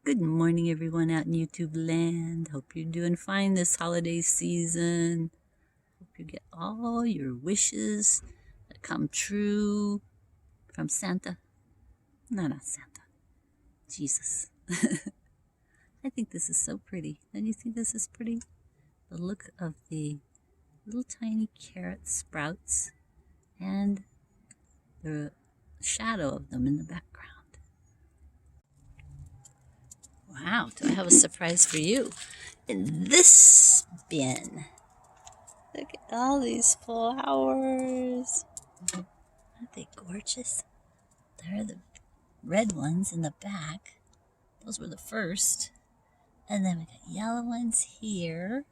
Good morning, everyone out in YouTube land. Hope you're doing fine this holiday season. Hope you get all your wishes that come true from Santa. No, not Santa. Jesus. I think this is so pretty. Don't you think this is pretty? The look of the little tiny carrot sprouts and the shadow of them in the background. Wow, do I have a surprise for you in this bin? Look at all these flowers. Aren't they gorgeous? There are the red ones in the back. Those were the first. And then we got yellow ones here.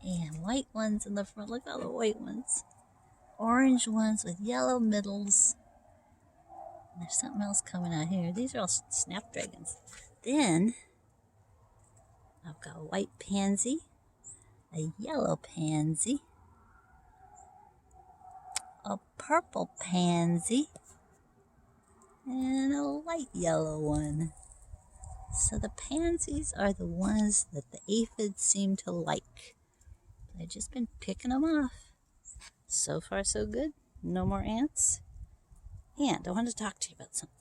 And white ones in the front. Look at all the white ones. Orange ones with yellow middles. And there's something else coming out here. These are all snapdragons. Then I've got a white pansy, a yellow pansy, a purple pansy, and a light yellow one. So the pansies are the ones that the aphids seem to like. I've just been picking them off. So far so good. No more ants. And I want to talk to you about something.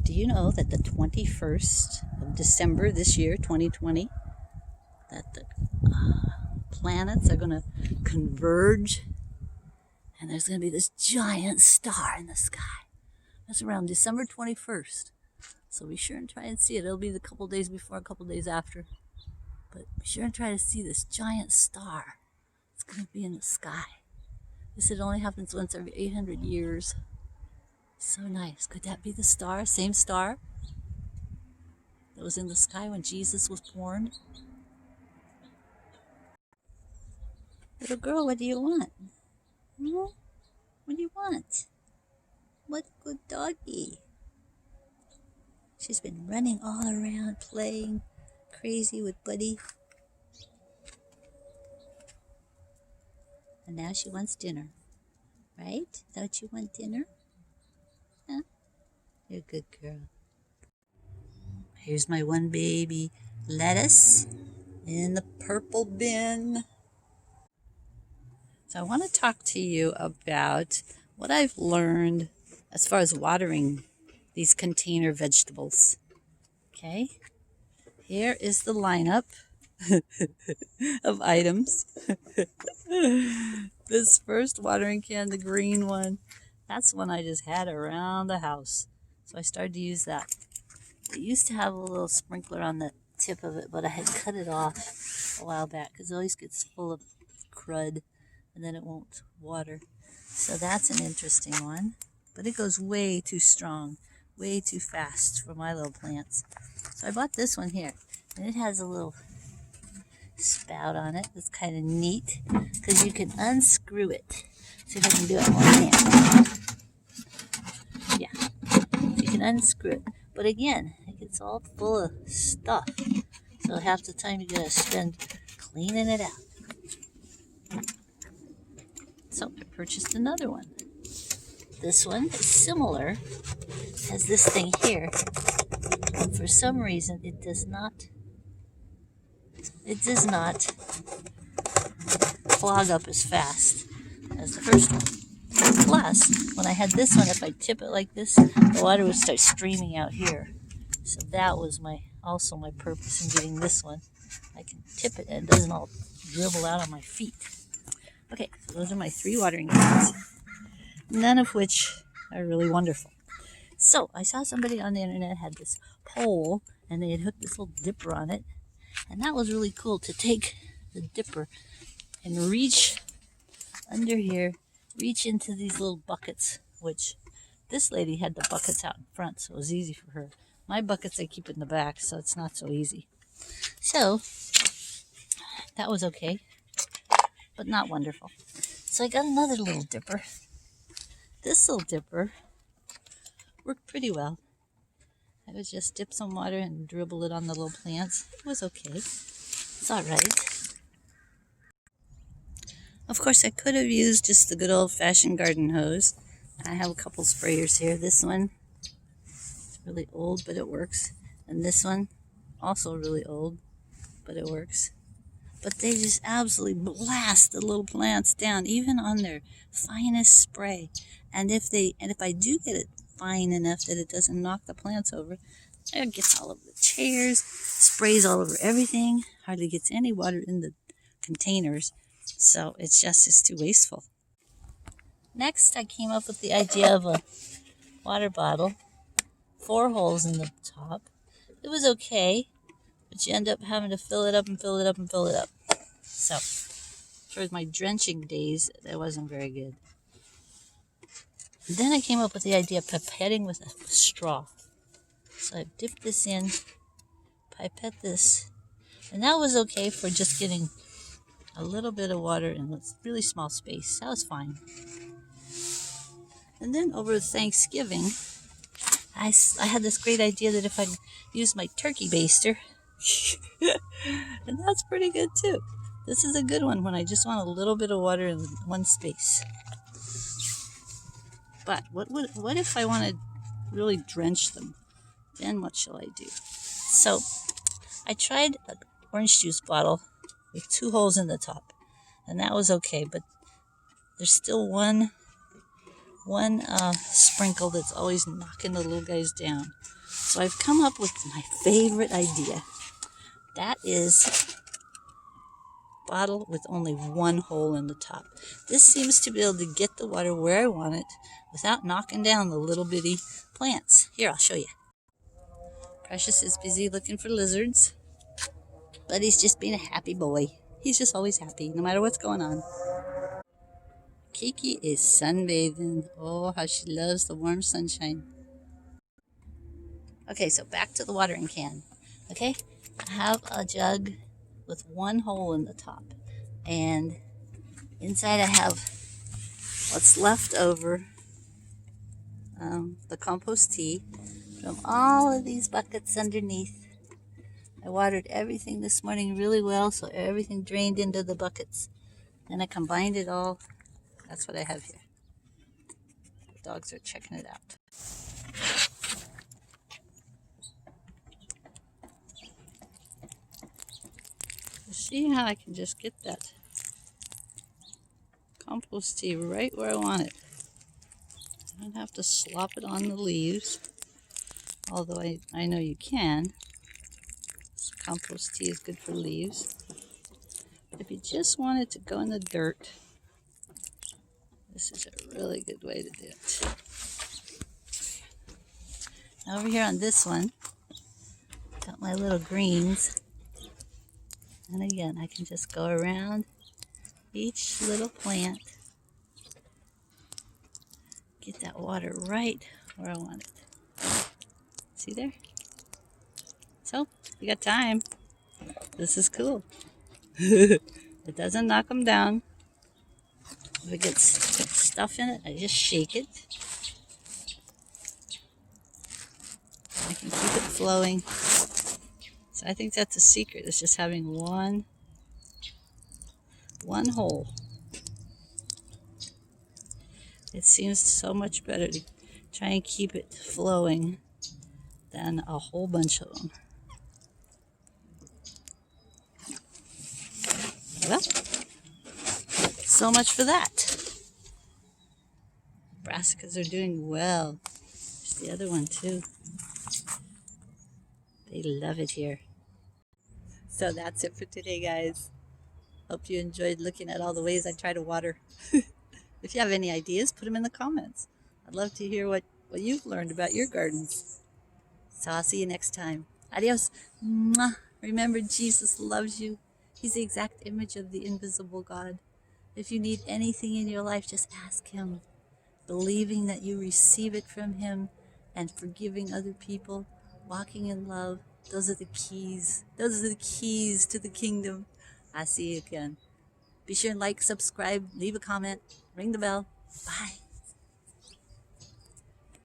Do you know that the 21st of December this year, 2020, that the planets are going to converge and there's going to be this giant star in the sky? That's around December 21st. So be sure and try and see it. It'll be a couple days before, a couple days after. But be sure and try to see this giant star. It's going to be in the sky. They said it only happens once every 800 years. So nice. Could that be the star? Same star that was in the sky when Jesus was born? Little girl, what do you want? What do you want? What good doggy? She's been running all around, playing crazy with Buddy. And now she wants dinner. Right? Don't you want dinner? Huh? You're a good girl. Here's my one baby lettuce in the purple bin. So I want to talk to you about what I've learned as far as watering these container vegetables. Okay, here is the lineup of items. This first watering can, the green one, that's one I just had around the house. So I started to use that. It used to have a little sprinkler on the tip of it, but I had cut it off a while back because it always gets full of crud and then it won't water. So that's an interesting one, but it goes way too strong, way too fast for my little plants. So I bought this one here, and it has a little spout on it. That's kind of neat because you can unscrew it. See if I can do it in one hand. Yeah, you can unscrew it. But again, it gets all full of stuff. So half the time you gotta spend cleaning it out. So I purchased another one. This one is similar. It has this thing here. And for some reason it does not clog up as fast as the first one. Plus, when I had this one, if I tip it like this, the water would start streaming out here. So that was also my purpose in getting this one. I can tip it and it doesn't all dribble out on my feet. Okay, so those are my 3 watering cans, none of which are really wonderful. So I saw somebody on the internet had this pole and they had hooked this little dipper on it. And that was really cool to take the dipper and reach under here, reach into these little buckets, which this lady had the buckets out in front, so it was easy for her. My buckets I keep in the back, so it's not so easy. So that was okay, but not wonderful. So I got another little dipper. This little dipper worked pretty well. I would just dip some water and dribble it on the little plants. It was okay. It's all right. Of course, I could have used just the good old-fashioned garden hose. I have a couple sprayers here. This one really old, but it works. And this one, also really old, but it works. But they just absolutely blast the little plants down, even on their finest spray. And if I do get it fine enough that it doesn't knock the plants over, it gets all over the chairs, sprays all over everything, hardly gets any water in the containers. So it's too wasteful. Next, I came up with the idea of a water bottle, 4 holes in the top. It was okay, but you end up having to fill it up and fill it up and fill it up. So, for my drenching days, that wasn't very good. And then I came up with the idea of pipetting with a straw. So I dipped this in, pipette this, and that was okay for just getting a little bit of water in a really small space. That was fine. And then over Thanksgiving, I had this great idea that if I use my turkey baster, and that's pretty good too. This is a good one when I just want a little bit of water in one space. But what if I want to really drench them? Then what shall I do? So I tried an orange juice bottle with 2 holes in the top, and that was okay. But there's still one sprinkle that's always knocking the little guys down. So I've come up with my favorite idea. That is bottle with only 1 hole in the top. This seems to be able to get the water where I want it without knocking down the little bitty plants. Here, I'll show you. Precious is busy looking for lizards, but he's just being a happy boy. He's just always happy, no matter what's going on. Kiki is sunbathing. Oh, how she loves the warm sunshine. Okay, so back to the watering can. Okay, I have a jug with 1 hole in the top, and inside I have what's left over, the compost tea from all of these buckets underneath. I watered everything this morning really well, so everything drained into the buckets. Then I combined it all. That's what I have here. The dogs are checking it out. See how I can just get that compost tea right where I want it. I don't have to slop it on the leaves, although I know you can. This compost tea is good for leaves. But if you just want it to go in the dirt, this is a really good way to do it. Now over here on this one, got my little greens. And again, I can just go around each little plant, get that water right where I want it. See there? So, you got time. This is cool. It doesn't knock them down. If it gets stuff in it, I just shake it. I can keep it flowing. So I think that's the secret, is just having one hole. It seems so much better to try and keep it flowing than a whole bunch of them. Well, so much for that. Brassicas are doing well. There's the other one too. They love it here. So that's it for today, guys. Hope you enjoyed looking at all the ways I try to water. If you have any ideas, put them in the comments. I'd love to hear what you've learned about your gardens. So I'll see you next time. Adios. Mwah. Remember, Jesus loves you. He's the exact image of the invisible God. If you need anything in your life, just ask Him, believing that you receive it from Him, and forgiving other people, walking in love. Those are the keys. Those are the keys to the kingdom. I'll see you again. Be sure and like, subscribe, leave a comment, ring the bell. Bye.